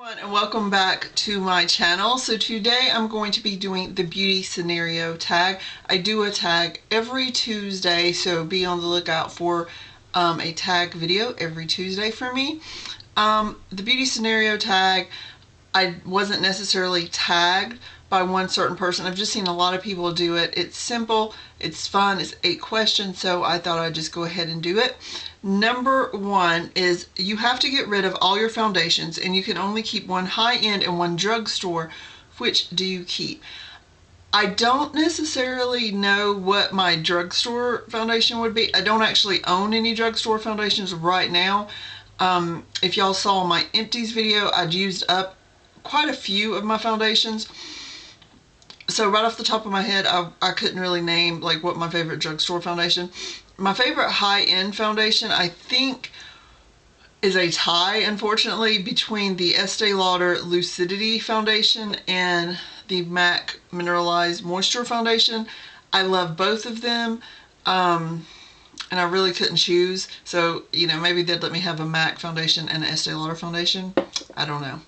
Everyone, and welcome back to my channel. So today I'm going to be doing the beauty scenario tag. I do a tag every Tuesday, so be on the lookout for a tag video every Tuesday for me. The beauty scenario tag, I wasn't necessarily tagged by one certain person. I've just seen a lot of people do it. It's simple, it's fun, it's 8 questions, so I thought I'd just go ahead and do it. Number 1 is you have to get rid of all your foundations, and you can only keep one high-end and one drugstore. Which do you keep? I don't necessarily know what my drugstore foundation would be. I don't actually own any drugstore foundations right now. If y'all saw my empties video, I'd used up quite a few of my foundations. So right off the top of my head, I couldn't really name like what my favorite drugstore foundation. My favorite high-end foundation, I think, is a tie, unfortunately, between the Estee Lauder Lucidity foundation and the MAC Mineralized Moisture foundation. I love both of them, and I really couldn't choose. So, you know, maybe they'd let me have a MAC foundation and an Estee Lauder foundation. I don't know.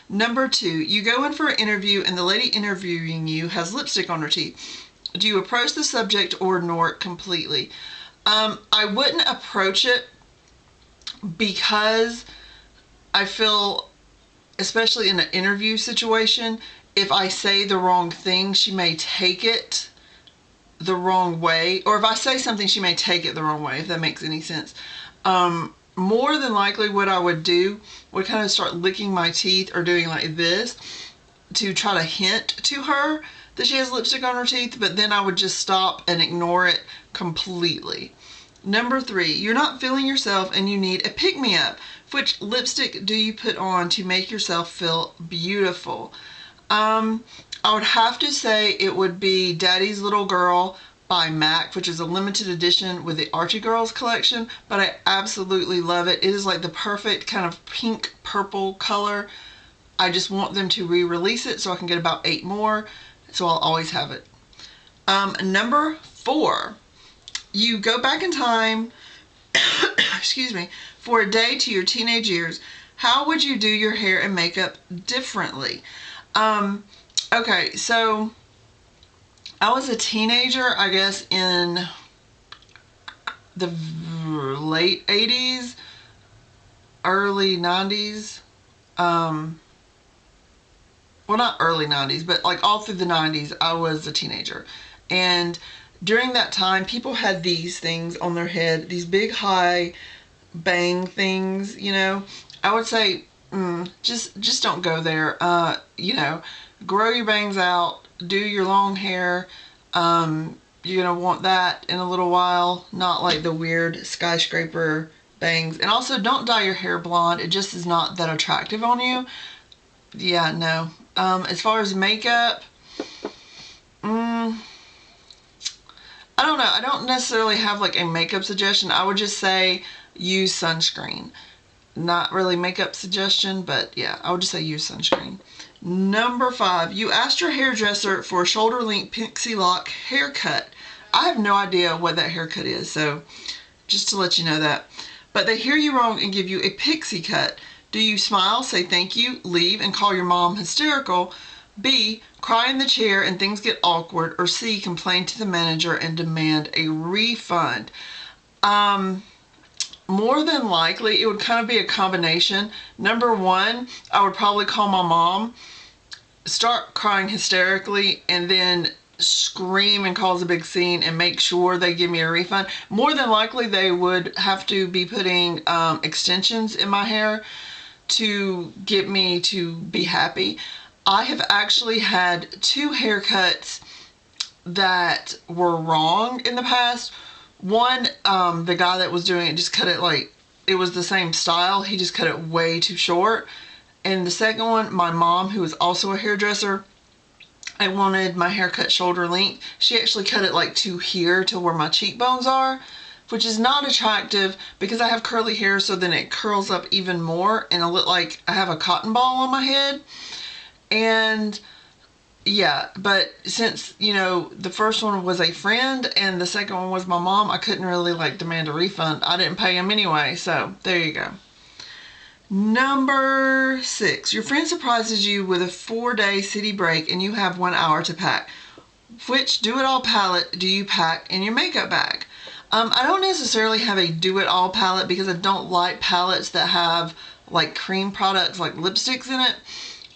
Number 2, you go in for an interview and the lady interviewing you has lipstick on her teeth. Do you approach the subject or ignore it completely? I wouldn't approach it because I feel, especially in an interview situation, if I say the wrong thing, she may take it the wrong way. Or if I say something, she may take it the wrong way, if that makes any sense. More than likely what I would do would kind of start licking my teeth or doing like this to try to hint to her that she has lipstick on her teeth, but then I would just stop and ignore it completely. Number 3, you're not feeling yourself and you need a pick-me-up. Which lipstick do you put on to make yourself feel beautiful? I would have to say it would be Daddy's Little Girl by MAC, which is a limited edition with the Archie Girls collection, but I absolutely love it. It is like the perfect kind of pink purple color. I just want them to re-release it so I can get about 8 more, so I'll always have it. Number 4, you go back in time excuse me, for a day to your teenage years. How would you do your hair and makeup differently? Okay, so I was a teenager, I guess, in the late 80s, early 90s. Well, not early 90s, but like all through the 90s, I was a teenager. And during that time, people had these things on their head, these big high bang things, you know. I would say, just don't go there. You know, grow your bangs out, do your long hair. You're gonna want that in a little while, not like the weird skyscraper bangs. And also, don't dye your hair blonde. It just is not that attractive on you. Yeah, no. As far as makeup, I don't know. I don't necessarily have like a makeup suggestion. I would just say use sunscreen. Not really makeup suggestion, but yeah, I would just say use sunscreen. Number 5, you asked your hairdresser for a shoulder length pixie lock haircut. I have no idea what that haircut is, so just to let you know that. But they hear you wrong and give you a pixie cut. Do you smile, say thank you, leave, and call your mom hysterical? B, cry in the chair and things get awkward? Or C, complain to the manager and demand a refund? More than likely, it would kind of be a combination. Number 1, I would probably call my mom, start crying hysterically, and then scream and cause a big scene and make sure they give me a refund. More than likely, they would have to be putting extensions in my hair to get me to be happy. I have actually had 2 haircuts that were wrong in the past. One, the guy that was doing it just cut it like, it was the same style, he just cut it way too short. And the second one, my mom, who is also a hairdresser, I wanted my hair cut shoulder length. She actually cut it like to here, to where my cheekbones are, which is not attractive because I have curly hair, so then it curls up even more and I look like I have a cotton ball on my head. And yeah, but since, you know, the first one was a friend and the second one was my mom, I couldn't really like demand a refund. I didn't pay him anyway, so there you go. Number 6, your friend surprises you with a 4-day city break and you have 1 hour to pack. Which do-it-all palette do you pack in your makeup bag? I don't necessarily have a do-it-all palette because I don't like palettes that have like cream products like lipsticks in it.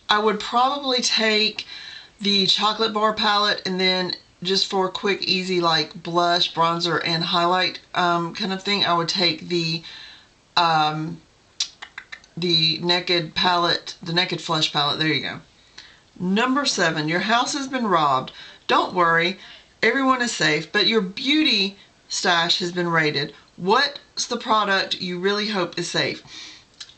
I would probably take the chocolate bar palette, and then just for a quick, easy like blush, bronzer, and highlight kind of thing, I would take the Naked palette, the Naked Flush palette. There you go. Number 7, your house has been robbed. Don't worry, everyone is safe, but your beauty stash has been raided. What's the product you really hope is safe?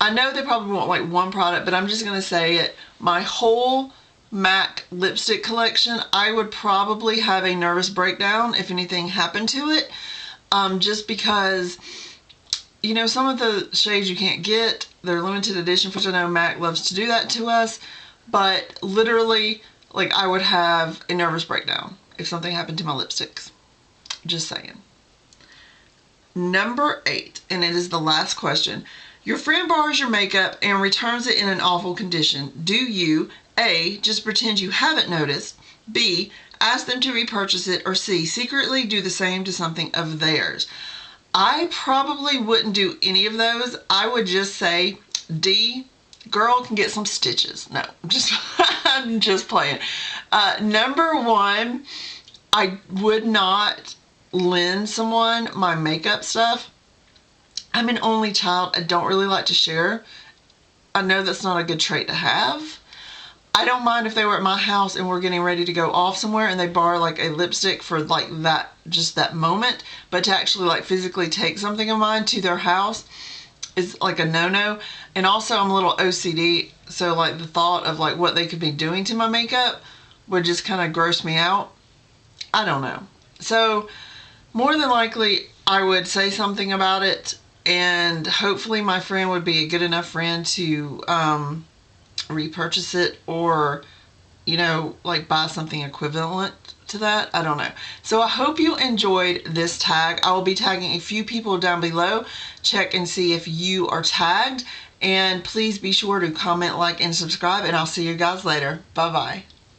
I know they probably want like one product, but I'm just going to say it. My whole MAC lipstick collection, I would probably have a nervous breakdown if anything happened to it. Just because, you know, some of the shades you can't get. They're limited edition, which I know MAC loves to do that to us. But literally, like, I would have a nervous breakdown if something happened to my lipsticks. Just saying. Number 8, and it is the last question. Your friend borrows your makeup and returns it in an awful condition. Do you, A, just pretend you haven't noticed, B, ask them to repurchase it, or C, secretly do the same to something of theirs? I probably wouldn't do any of those. I would just say D, girl can get some stitches. No, I'm just playing. Number 1, I would not lend someone my makeup stuff. I'm an only child. I don't really like to share. I know that's not a good trait to have. I don't mind if they were at my house and we're getting ready to go off somewhere and they borrow like a lipstick for like that, just that moment, but to actually like physically take something of mine to their house is like a no-no. And also I'm a little OCD, so like the thought of like what they could be doing to my makeup would just kind of gross me out. I don't know. So more than likely I would say something about it, and hopefully my friend would be a good enough friend to repurchase it, or, you know, like buy something equivalent to that. I don't know. So I hope you enjoyed this tag. I will be tagging a few people down below. Check and see if you are tagged, and please be sure to comment, like, and subscribe, and I'll see you guys later. Bye bye.